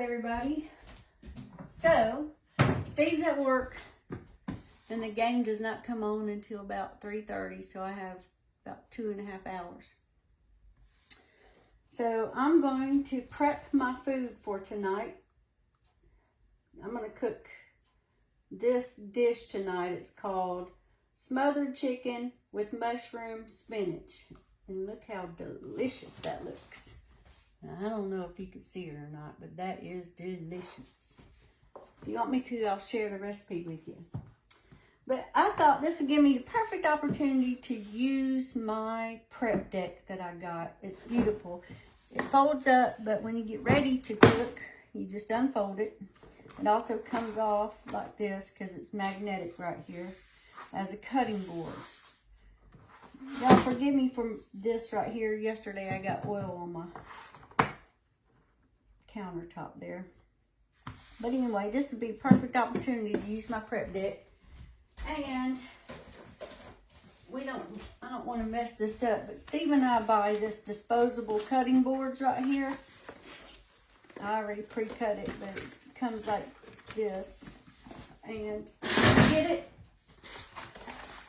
everybody. So, Steve's at work and the game does not come on until about 3:30, so I have about 2.5 hours. So, I'm going to prep my food for tonight. I'm going to cook this dish tonight. It's called Smothered Chicken with Mushroom Spinach. And look how delicious that looks. Now, I don't know if you can see it or not, but that is delicious. If you want me to, I'll share the recipe with you. But I thought this would give me the perfect opportunity to use my Prepdeck that I got. It's beautiful. It folds up, but when you get ready to cook, you just unfold it. It also comes off like this because it's magnetic right here as a cutting board. Y'all forgive me for this right here. Yesterday I got oil on my countertop there. But anyway, this would be a perfect opportunity to use my Prepdeck. And I don't want to mess this up, but Steve and I buy this disposable cutting boards right here. I already pre-cut it, but it comes like this. And get it,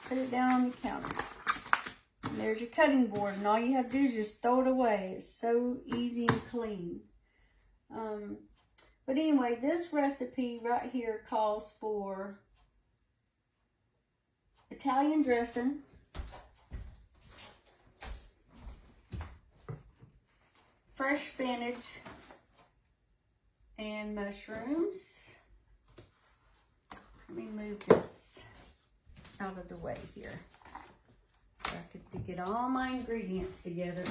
put it down on the counter. And there's your cutting board, and all you have to do is just throw it away. It's so easy and clean. But anyway, this recipe right here calls for Italian dressing, fresh spinach, and mushrooms. Let me move this out of the way here so I could get all my ingredients together.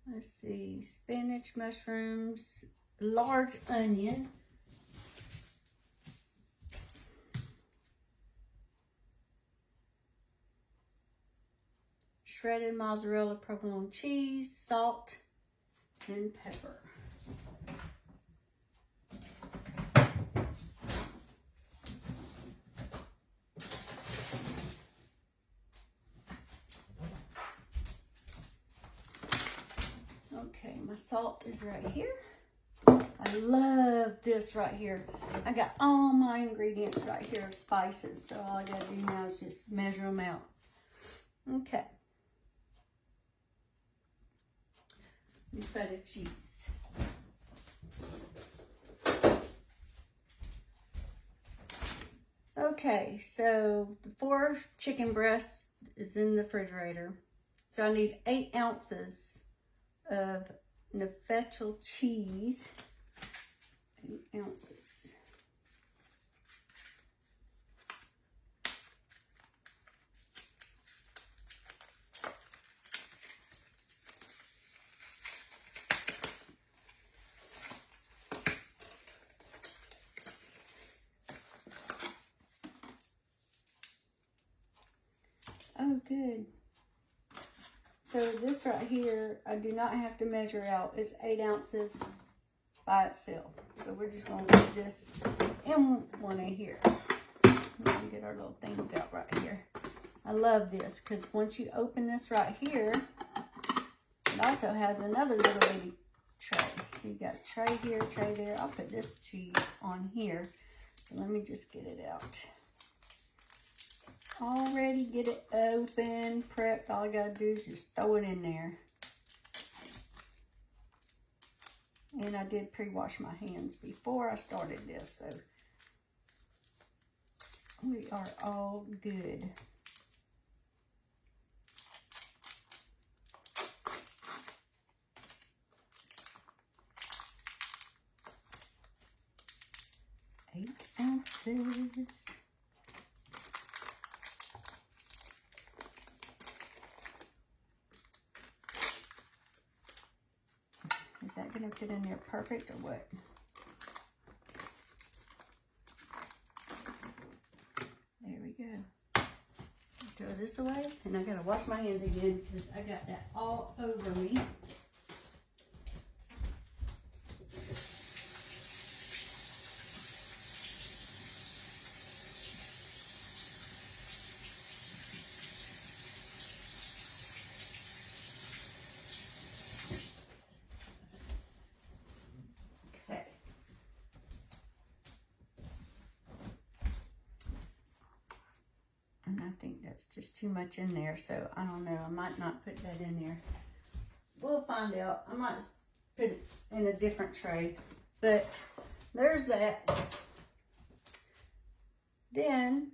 Let's see, spinach, mushrooms, large onion, shredded mozzarella provolone cheese, salt, and pepper. Okay, my salt is right here. I love this right here. I got all my ingredients right here of spices, so all I gotta do now is just measure them out. Okay. Feta cheese. Okay, so the 4 chicken breasts is in the refrigerator. So I need 8 ounces of Nafechel cheese. 8 ounces. Oh, good. So this right here, I do not have to measure out. It's 8 ounces by itself. So we're just going to put this in one in here. Let me get our little things out right here. I love this because once you open this right here, it also has another little bitty tray. So you got a tray here, tray there. I'll put this cheese on here. So let me just get it out. Already get it open, prepped. All I gotta do is just throw it in there. And I did pre-wash my hands before I started this, so we are all good. Eight ounces. Is that going to fit in there perfect or what? There we go. Throw this away, and I got to wash my hands again because I got that all over me. just too much in there, so I don't know. I might not put that in there. We'll find out. I might put it in a different tray, but there's that. Then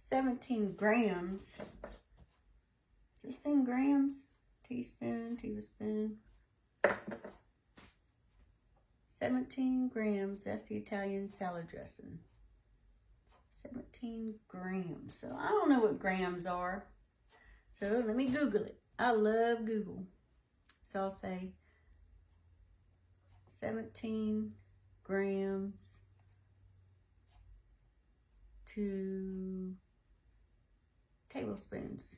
17 grams. Is this in grams? Teaspoon, tablespoon. 17 grams. That's the Italian salad dressing. 17 grams. So I don't know what grams are. So let me Google it. I love Google. So I'll say 17 grams to tablespoons.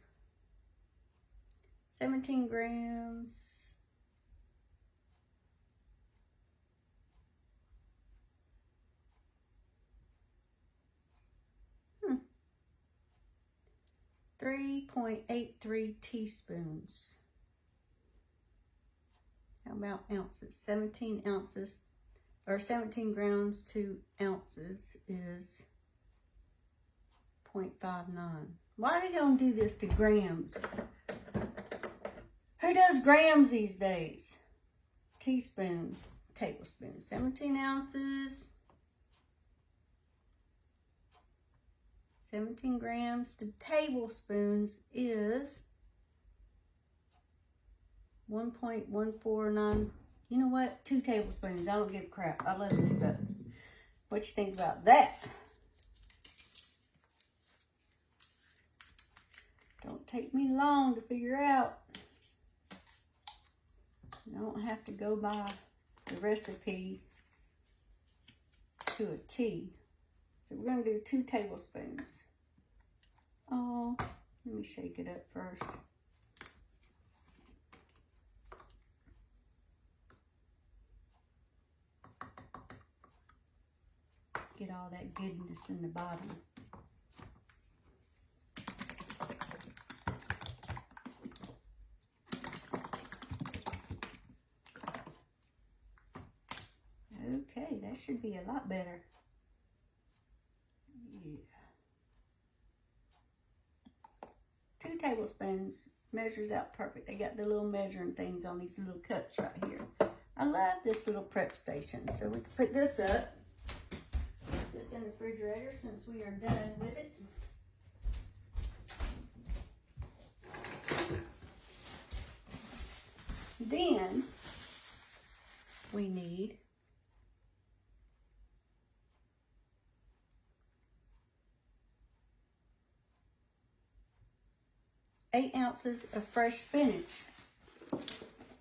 17 grams. 3.83 teaspoons. How about ounces? 17 ounces, or 17 grams to ounces is 0.59. Why do y'all do this to grams? Who does grams these days? Teaspoon, tablespoon. 17 ounces. 17 grams to tablespoons is 1.149. You know what? 2 tablespoons. I don't give a crap. I love this stuff. What you think about that? Don't take me long to figure out. I don't have to go by the recipe to a T. So we're going to do 2 tablespoons. Oh, let me shake it up first. Get all that goodness in the bottom. Okay, that should be a lot better. Yeah. 2 tablespoons measures out perfect. They got the little measuring things on these little cups right here. I love this little prep station. So we can put this up. Put this in the refrigerator since we are done with it. Then we need 8 ounces of fresh spinach.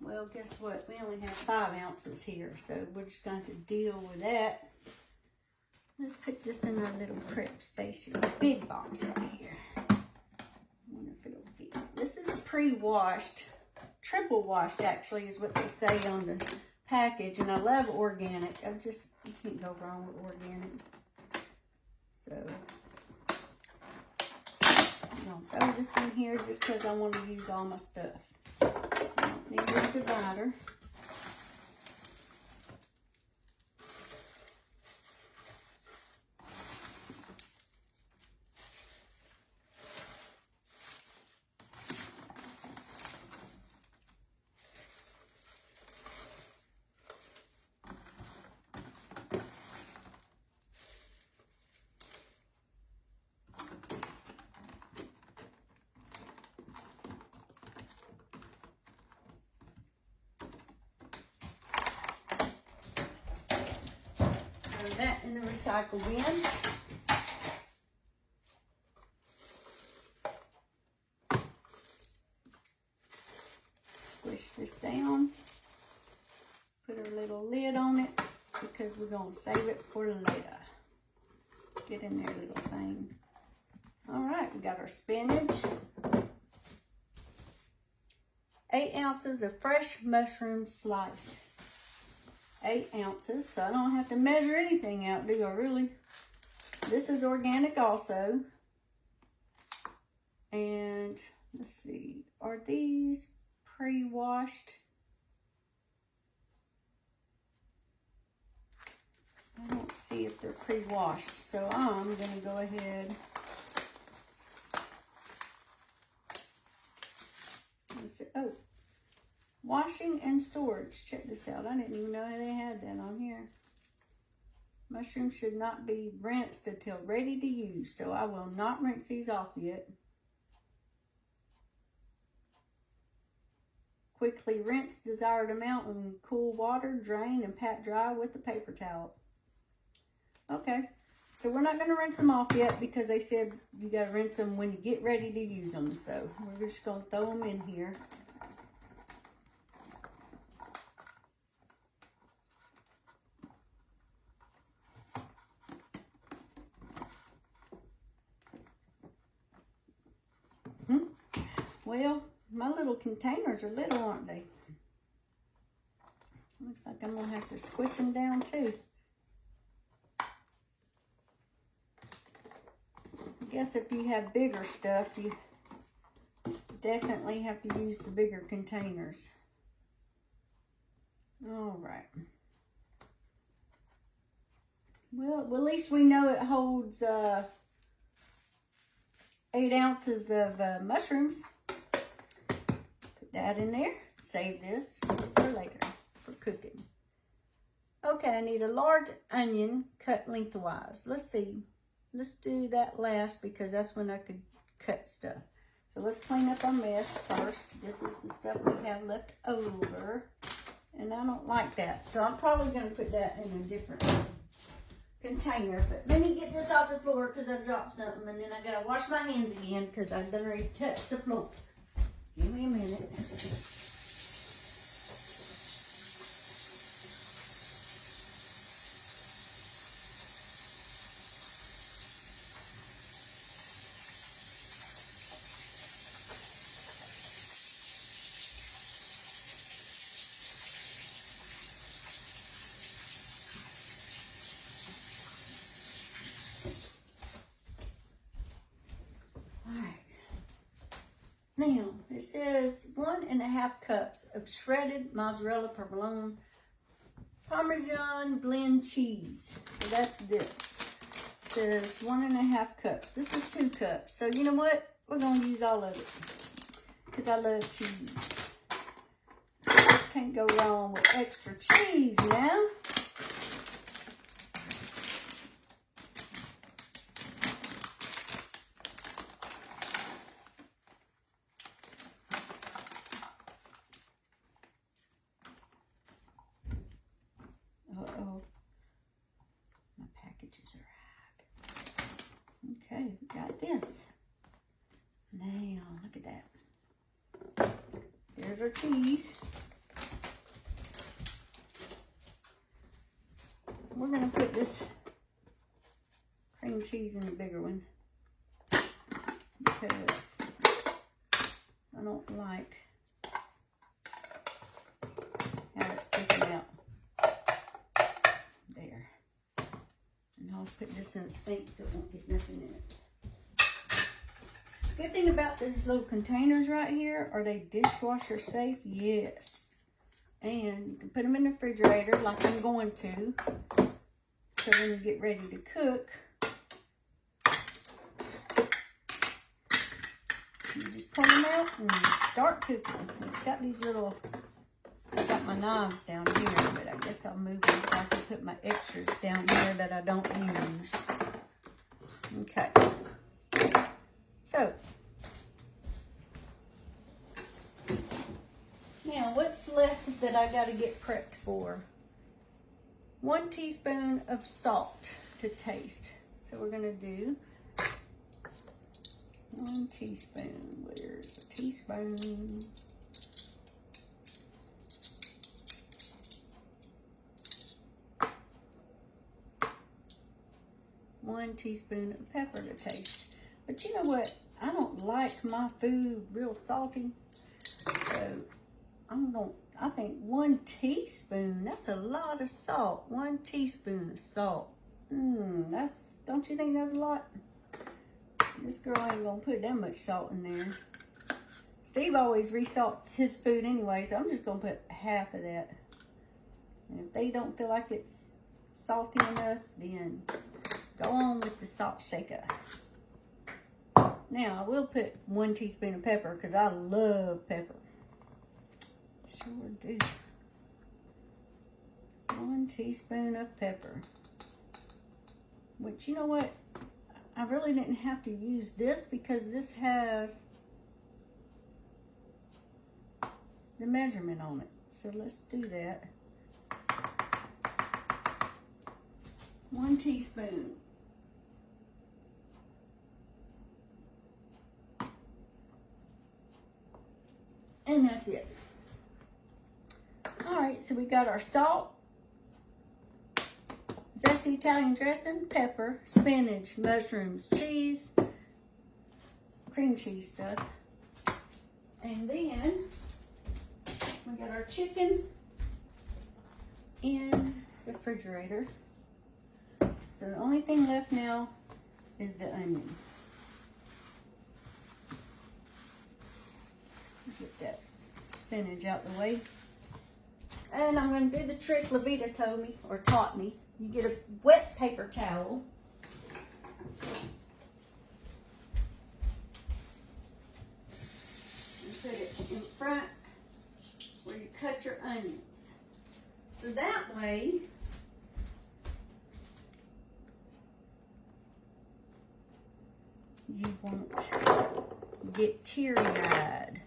Well, guess what? We only have 5 ounces here, so we're just going to deal with that. Let's put this in our little prep station. Big box right here. I wonder if it'll be. This is pre-washed. Triple washed, actually, is what they say on the package. And I love organic. You can't go wrong with organic. So I'm going to throw this in here just because I want to use all my stuff. I don't need a divider. That in the recycle bin. Squish this down. Put a little lid on it because we're going to save it for later. Get in there, little thing. All right, we got our spinach. 8 ounces of fresh mushrooms sliced. 8 ounces, so I don't have to measure anything out, do I really? This is organic also. And let's see, are these pre-washed? I don't see if they're pre-washed, so I'm going to go ahead Oh, washing and storage. Check this out. I didn't even know they had that on here. Mushrooms should not be rinsed until ready to use, so I will not rinse these off yet. Quickly rinse desired amount in cool water, drain, and pat dry with a paper towel. Okay, so we're not going to rinse them off yet because they said you got to rinse them when you get ready to use them. So we're just going to throw them in here. Well, my little containers are little, aren't they? Looks like I'm going to have to squish them down too. I guess if you have bigger stuff, you definitely have to use the bigger containers. All right. Well, at least we know it holds 8 ounces of mushrooms. Put that in there. Save this for later, for cooking. Okay, I need a large onion cut lengthwise. Let's see. Let's do that last because that's when I could cut stuff. So let's clean up our mess first. This is the stuff we have left over. And I don't like that. So I'm probably going to put that in a different container. But let me get this off the floor because I dropped something. And then I got to wash my hands again because I've done already touched the floor. Give me a minute. Now, it says 1.5 cups of shredded mozzarella provolone Parmesan blend cheese. So that's this. It says 1.5 cups. This is 2 cups. So you know what? We're going to use all of it because I love cheese. Can't go wrong with extra cheese now. Uh-oh. My packages are out. Okay, got this. Now, look at that. There's our cheese. We're going to put this cream cheese in a bigger one because I don't like how it's sticking out. There. And I'll put this in a sink so it won't get nothing in it. Good thing about these little containers right here, are they dishwasher safe? Yes. And you can put them in the refrigerator like I'm going to. So when you get ready to cook, you just pull them out and you start cooking. It's got these little, I got my knives down here, but I guess I'll move them so I can put my extras down here that I don't use. Okay. So, now what's left that I got to get prepped for? 1 teaspoon of salt to taste. So we're going to do 1 teaspoon. Where's the teaspoon? One teaspoon of pepper to taste. But you know what? I don't like my food real salty. So I think 1 teaspoon, that's a lot of salt. 1 teaspoon of salt. Don't you think that's a lot? This girl ain't gonna put that much salt in there. Steve always resalts his food anyway, so I'm just gonna put half of that. And if they don't feel like it's salty enough, then go on with the salt shaker. Now, I will put 1 teaspoon of pepper because I love pepper. Sure do. 1 teaspoon of pepper. Which, you know what? I really didn't have to use this because this has the measurement on it. So let's do that. 1 teaspoon. And that's it. All right, so we got our salt, zesty Italian dressing, pepper, spinach, mushrooms, cheese, cream cheese stuff. And then we got our chicken in the refrigerator. So the only thing left now is the onion. Get that spinach out the way. And I'm going to do the trick Levita told me, or taught me. You get a wet paper towel. And put it in front where you cut your onions. So that way, you won't get teary-eyed.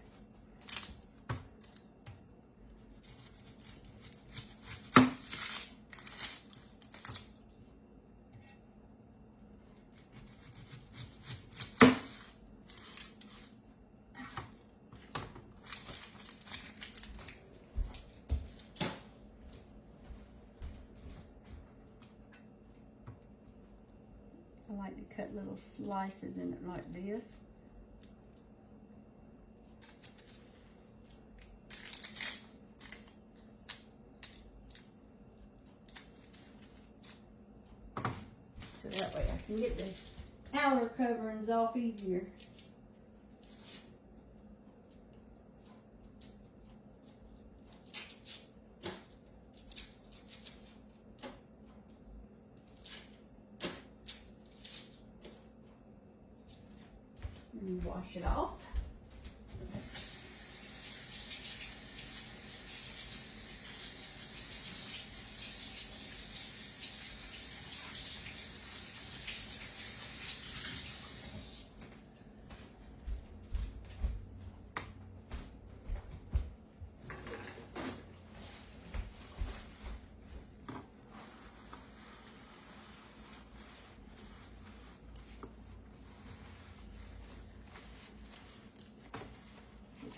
I like to cut little slices in it like this. So that way I can get the outer coverings off easier. And wash it off.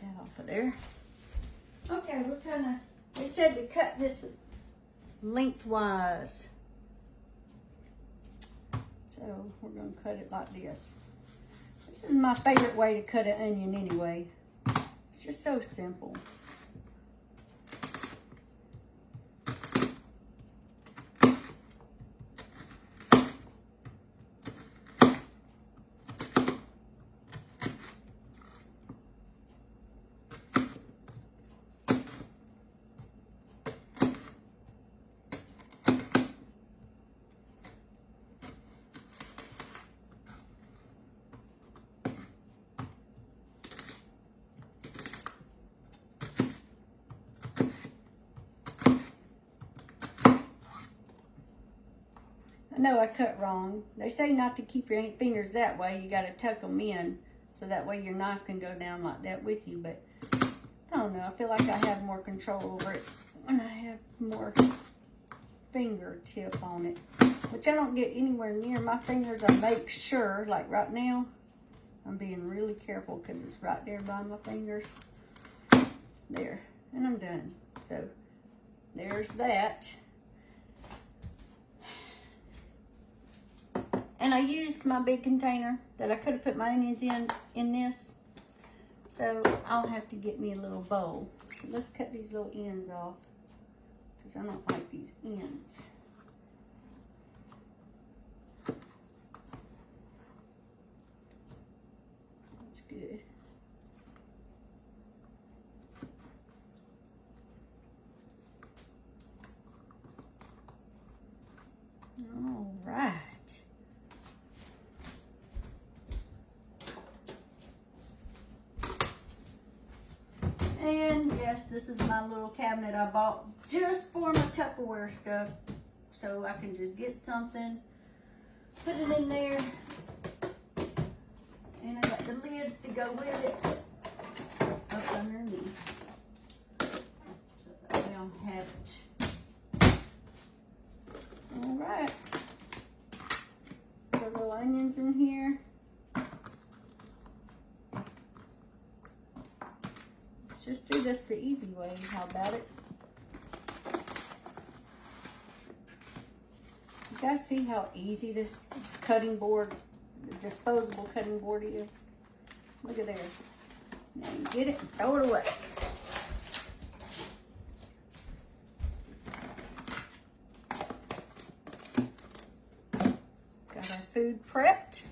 That off of there. Okay, we're gonna, they said to cut this lengthwise. So we're gonna cut it like this. This is my favorite way to cut an onion anyway. It's just so simple. No, I cut wrong. They say not to keep your fingers that way. You got to tuck them in so that way your knife can go down like that with you. But I don't know. I feel like I have more control over it when I have more fingertip on it. Which I don't get anywhere near my fingers. I make sure, like right now, I'm being really careful because it's right there by my fingers. There. And I'm done. So there's that. And I used my big container that I could have put my onions in this. So I'll have to get me a little bowl. So let's cut these little ends off because I don't like these ends. That's good. All right. And yeah, guess this is my little cabinet I bought just for my Tupperware stuff. So I can just get something, put it in there, and I got the lids to go with it up underneath. So that way I'll have it. All right. Put little onions in here. Let's just do this the easy way. How about it? You guys see how easy this cutting board, disposable cutting board is? Look at there. Now you get it, throw it away. Got our food prepped.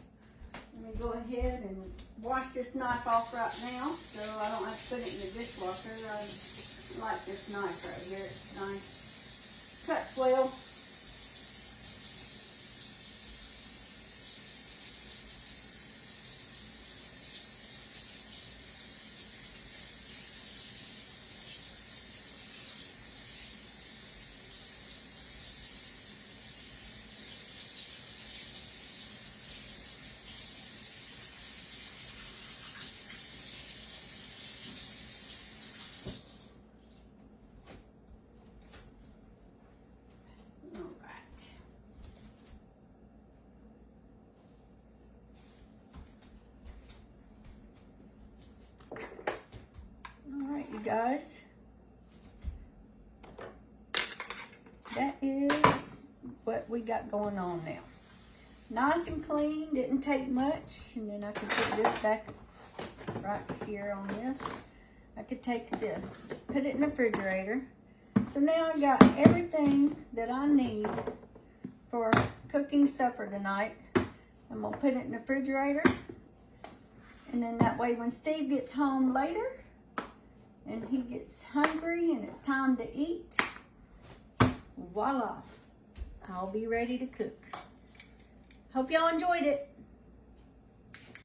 Let me go ahead and wash this knife off right now so I don't have to put it in the dishwasher. I like this knife right here. It's nice. Cuts well. You guys, that is what we got going on now. Nice and clean, didn't take much. And then I can put this back right here on this. I could take this, put it in the refrigerator. So now I got everything that I need for cooking supper tonight. I'm gonna put it in the refrigerator. And then that way when Steve gets home later, and he gets hungry and it's time to eat, voila, I'll be ready to cook. Hope y'all enjoyed it.